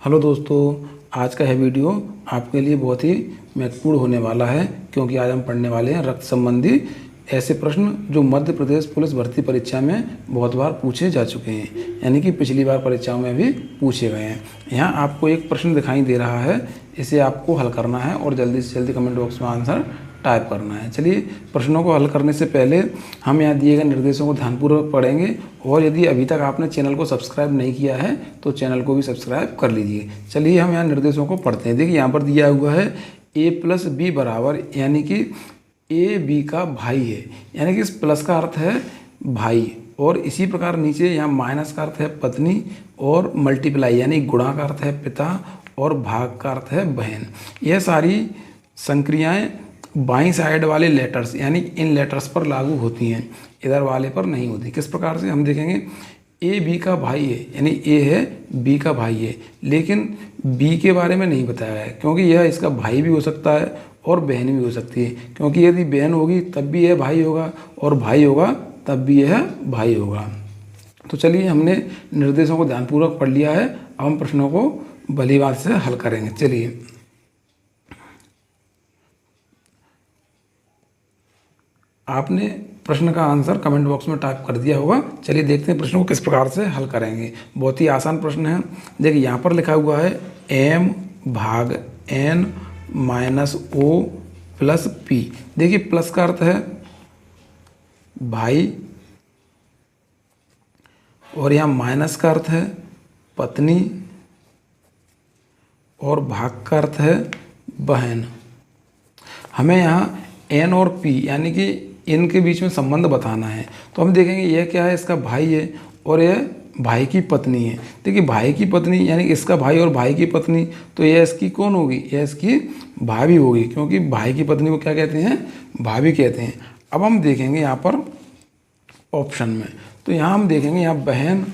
Hello दोस्तों, आज का यह वीडियो आपके लिए बहुत ही महत्वपूर्ण होने वाला है क्योंकि आज हम पढ़ने वाले हैं रक्त संबंधी ऐसे प्रश्न जो मध्य प्रदेश पुलिस भर्ती परीक्षा में बहुत बार पूछे जा चुके हैं, यानी कि पिछली बार परीक्षाओं में भी पूछे गए हैं। यहाँ आपको एक प्रश्न दिखाई दे रहा है, इसे आपको हल करना है और जल्दी से जल्दी कमेंट बॉक्स में आंसर टाइप करना है। चलिए, प्रश्नों को हल करने से पहले हम यहाँ दिए गए निर्देशों को ध्यानपूर्वक पढ़ेंगे और यदि अभी तक आपने चैनल को सब्सक्राइब नहीं किया है तो चैनल को भी सब्सक्राइब कर लीजिए। चलिए, हम यहाँ निर्देशों को पढ़ते हैं। देखिए, यहाँ पर दिया हुआ है a+b बराबर, यानी कि a b का भाई है, यानी कि इस प्लस का अर्थ है भाई, और इसी प्रकार नीचे यहाँ माइनस का अर्थ है पत्नी, और मल्टीप्लाई यानी गुणा का अर्थ है पिता, और भाग का अर्थ है बहन। यह सारी संक्रियाएं बाईं साइड वाले लेटर्स यानी इन लेटर्स पर लागू होती हैं, इधर वाले पर नहीं होती। किस प्रकार से हम देखेंगे, ए बी का भाई है, यानी ए है बी का भाई है, लेकिन बी के बारे में नहीं बताया है क्योंकि यह इसका भाई भी हो सकता है और बहन भी हो सकती है, क्योंकि यदि बहन होगी तब भी यह भाई होगा और भाई होगा तब भी यह भाई होगा। तो चलिए, हमने निर्देशों को ध्यानपूर्वक पढ़ लिया है, अब हम प्रश्नों को भली बात से हल करेंगे। चलिए, आपने प्रश्न का आंसर कमेंट बॉक्स में टाइप कर दिया होगा। चलिए देखते हैं प्रश्न को किस प्रकार से हल करेंगे। बहुत ही आसान प्रश्न है। देखिए, यहाँ पर लिखा हुआ है m/n - o + p। देखिए, प्लस का अर्थ है भाई और यहाँ माइनस का अर्थ है पत्नी और भाग का अर्थ है बहन। हमें यहाँ n और p यानी कि इनके बीच में संबंध बताना है। तो हम देखेंगे यह क्या है, इसका भाई है और यह भाई की पत्नी है। देखिए, भाई की पत्नी यानी इसका भाई और भाई की पत्नी, तो यह इसकी कौन होगी, यह इसकी भाभी होगी, क्योंकि भाई की पत्नी को क्या कहते हैं, भाभी कहते हैं। अब हम देखेंगे यहाँ पर ऑप्शन में, तो यहाँ हम देखेंगे यहाँ बहन,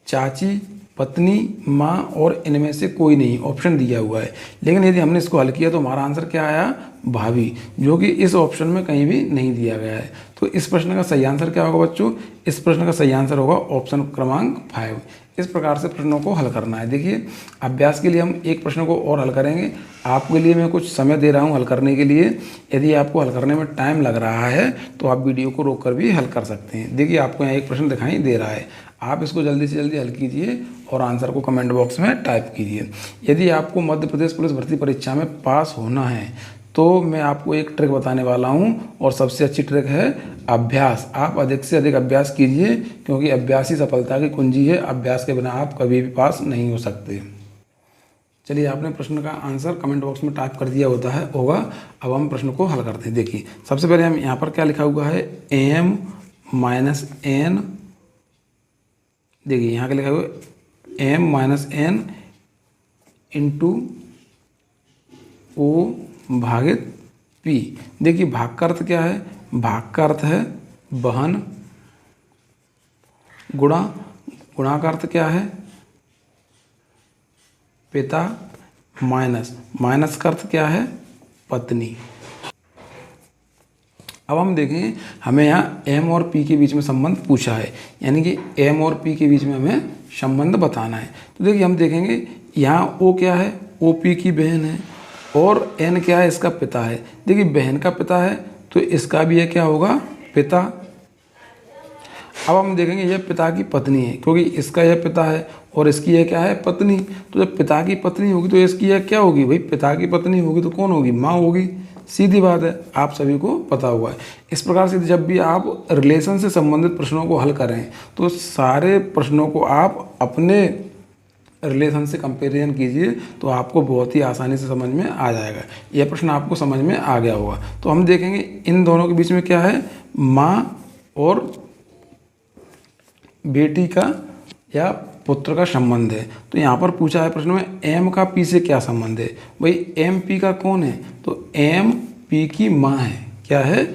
चाची, पत्नी, माँ और इनमें से कोई नहीं ऑप्शन दिया हुआ है। लेकिन यदि हमने इसको हल किया तो हमारा आंसर क्या आया, भाभी, जो कि इस ऑप्शन में कहीं भी नहीं दिया गया है। तो इस प्रश्न का सही आंसर क्या होगा बच्चों, इस प्रश्न का सही आंसर होगा ऑप्शन क्रमांक 5। इस प्रकार से प्रश्नों को हल करना है। देखिए, अभ्यास के लिए हम एक प्रश्न को और हल करेंगे। आपके लिए मैं कुछ समय दे रहा हूं हल करने के लिए। यदि आपको हल करने में टाइम लग रहा है तो आप वीडियो को रोककर भी हल कर सकते हैं। देखिए, आपको यहाँ एक प्रश्न दिखाई दे रहा है, आप इसको जल्दी से जल्दी हल कीजिए और आंसर को कमेंट बॉक्स में टाइप कीजिए। यदि आपको मध्य प्रदेश पुलिस भर्ती परीक्षा में पास होना है तो मैं आपको एक ट्रिक बताने वाला हूं, और सबसे अच्छी ट्रिक है अभ्यास। आप अधिक से अधिक अभ्यास कीजिए, क्योंकि अभ्यास ही सफलता की कुंजी है। अभ्यास के बिना आप कभी भी पास नहीं हो सकते। चलिए, आपने प्रश्न का आंसर कमेंट बॉक्स में टाइप कर दिया होगा। अब हम प्रश्न को हल करते हैं। देखिए, सबसे पहले हम यहाँ पर क्या लिखा हुआ है, m - n। देखिए, यहाँ क्या लिखा हुआ है, m - n × o भागित p। देखिए, भाग का अर्थ क्या है, भाग का अर्थ है बहन, गुणा का अर्थ क्या है पिता, माइनस का अर्थ क्या है पत्नी। अब हम देखेंगे, हमें यहाँ m और p के बीच में संबंध पूछा है, यानी कि m और p के बीच में हमें संबंध बताना है। तो देखिए, हम देखेंगे यहाँ o क्या है, o p की बहन है, और n क्या है, इसका पिता है। देखिए, बहन का पिता है तो इसका भी यह क्या होगा, पिता। अब हम देखेंगे यह पिता की पत्नी है, क्योंकि इसका यह पिता है और इसकी यह क्या है, पत्नी। तो जब पिता की पत्नी होगी तो इसकी यह क्या होगी, भाई पिता की पत्नी होगी तो कौन होगी, माँ होगी। सीधी बात है, आप सभी को पता हुआ है। इस प्रकार से जब भी आप रिलेशन से संबंधित प्रश्नों को हल करें तो सारे प्रश्नों को आप अपने रिलेशन से कंपैरिजन कीजिए, तो आपको बहुत ही आसानी से समझ में आ जाएगा। यह प्रश्न आपको समझ में आ गया होगा। तो हम देखेंगे इन दोनों के बीच में क्या है, माँ और बेटी का या पुत्र का संबंध है। तो यहाँ पर पूछा है प्रश्न में m का p से क्या संबंध है। भाई m p का कौन है, तो m p की माँ है। क्या है,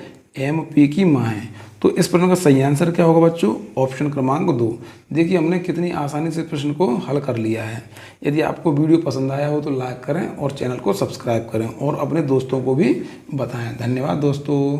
m p की माँ है। तो इस प्रश्न का सही आंसर क्या होगा बच्चों, ऑप्शन क्रमांक 2। देखिए, हमने कितनी आसानी से प्रश्न को हल कर लिया है। यदि आपको वीडियो पसंद आया हो तो लाइक करें और चैनल को सब्सक्राइब करें और अपने दोस्तों को भी बताएं। धन्यवाद दोस्तों।